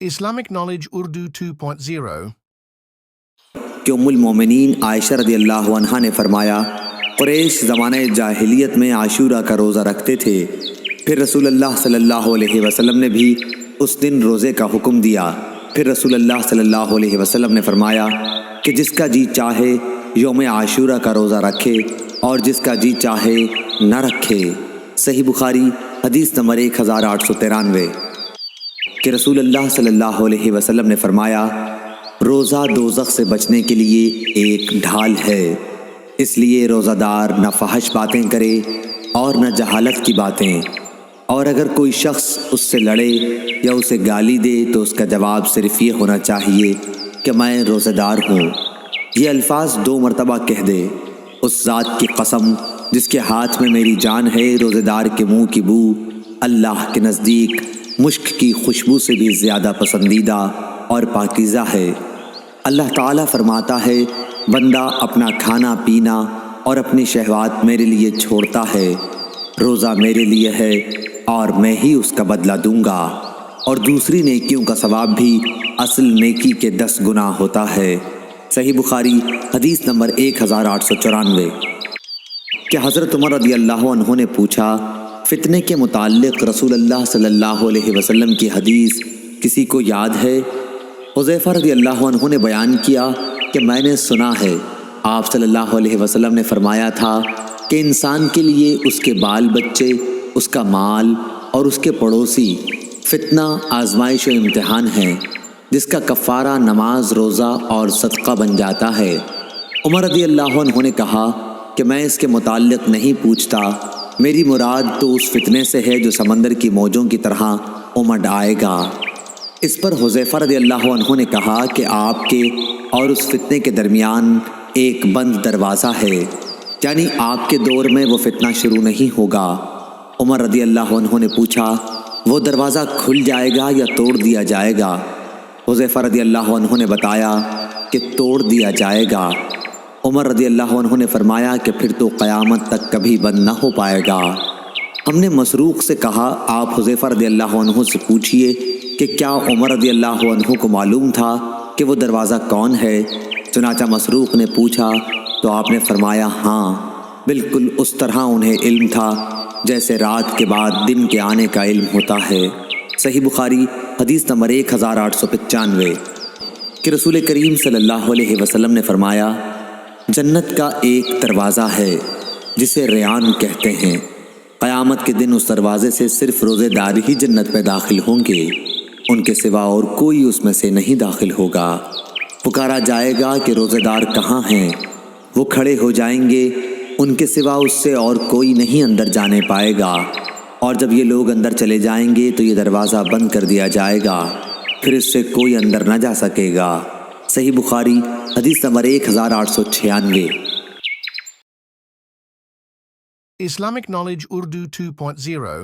Islamic Knowledge Urdu 2.0 کہ ام المومنین عائشہ رضی اللہ عنہا نے فرمایا قریش زمانہ جاہلیت میں عاشورہ کا روزہ رکھتے تھے، پھر رسول اللہ صلی اللہ علیہ وسلم نے بھی اس دن روزے کا حکم دیا۔ پھر رسول اللہ صلی اللہ علیہ وسلم نے فرمایا کہ جس کا جی چاہے یوم عاشورہ کا روزہ رکھے اور جس کا جی چاہے نہ رکھے۔ صحیح بخاری حدیث نمبر 1893 کہ رسول اللہ صلی اللہ علیہ وسلم نے فرمایا روزہ دوزخ سے بچنے کے لیے ایک ڈھال ہے، اس لیے روزہ دار نہ فحش باتیں کرے اور نہ جہالت کی باتیں، اور اگر کوئی شخص اس سے لڑے یا اسے گالی دے تو اس کا جواب صرف یہ ہونا چاہیے کہ میں روزہ دار ہوں۔ یہ الفاظ 2 مرتبہ کہہ دے۔ اس ذات کی قسم جس کے ہاتھ میں میری جان ہے، روزہ دار کے منہ کی بو اللہ کے نزدیک مشک کی خوشبو سے بھی زیادہ پسندیدہ اور پاکیزہ ہے۔ اللہ تعالیٰ فرماتا ہے بندہ اپنا کھانا پینا اور اپنی شہوات میرے لیے چھوڑتا ہے، روزہ میرے لیے ہے اور میں ہی اس کا بدلہ دوں گا، اور دوسری نیکیوں کا ثواب بھی اصل نیکی کے 10 گنا ہوتا ہے۔ صحیح بخاری حدیث نمبر 1894 کہ حضرت عمر رضی اللہ عنہ نے پوچھا فتنے کے متعلق رسول اللہ صلی اللہ علیہ وسلم کی حدیث کسی کو یاد ہے؟ حذیفہ رضی اللہ عنہ نے بیان کیا کہ میں نے سنا ہے آپ صلی اللہ علیہ وسلم نے فرمایا تھا کہ انسان کے لیے اس کے بال بچے، اس کا مال اور اس کے پڑوسی فتنہ، آزمائش و امتحان ہیں، جس کا کفارہ نماز، روزہ اور صدقہ بن جاتا ہے۔ عمر رضی اللہ عنہ نے کہا کہ میں اس کے متعلق نہیں پوچھتا، میری مراد تو اس فتنے سے ہے جو سمندر کی موجوں کی طرح امڈ آئے گا۔ اس پر حذیفہ رضی اللہ عنہ نے کہا کہ آپ کے اور اس فتنے کے درمیان ایک بند دروازہ ہے، یعنی آپ کے دور میں وہ فتنہ شروع نہیں ہوگا۔ عمر رضی اللہ عنہ نے پوچھا وہ دروازہ کھل جائے گا یا توڑ دیا جائے گا؟ حذیفہ رضی اللہ عنہ نے بتایا کہ توڑ دیا جائے گا۔ عمر رضی اللہ عنہ نے فرمایا کہ پھر تو قیامت تک کبھی بند نہ ہو پائے گا۔ ہم نے مسروق سے کہا آپ حذیفہ رضی اللہ عنہ سے پوچھئے کہ کیا عمر رضی اللہ عنہ کو معلوم تھا کہ وہ دروازہ کون ہے؟ چنانچہ مسروق نے پوچھا تو آپ نے فرمایا ہاں، بالکل اس طرح انہیں علم تھا جیسے رات کے بعد دن کے آنے کا علم ہوتا ہے۔ صحیح بخاری حدیث نمبر 1895 کہ رسول کریم صلی اللہ علیہ وسلم نے فرمایا جنت کا ایک دروازہ ہے جسے ریان کہتے ہیں، قیامت کے دن اس دروازے سے صرف روزے دار ہی جنت میں داخل ہوں گے، ان کے سوا اور کوئی اس میں سے نہیں داخل ہوگا۔ پکارا جائے گا کہ روزے دار کہاں ہیں؟ وہ کھڑے ہو جائیں گے، ان کے سوا اس سے اور کوئی نہیں اندر جانے پائے گا، اور جب یہ لوگ اندر چلے جائیں گے تو یہ دروازہ بند کر دیا جائے گا، پھر اس سے کوئی اندر نہ جا سکے گا۔ صحیح بخاری حدیث نمبر 1896 Islamic Knowledge Urdu 2.0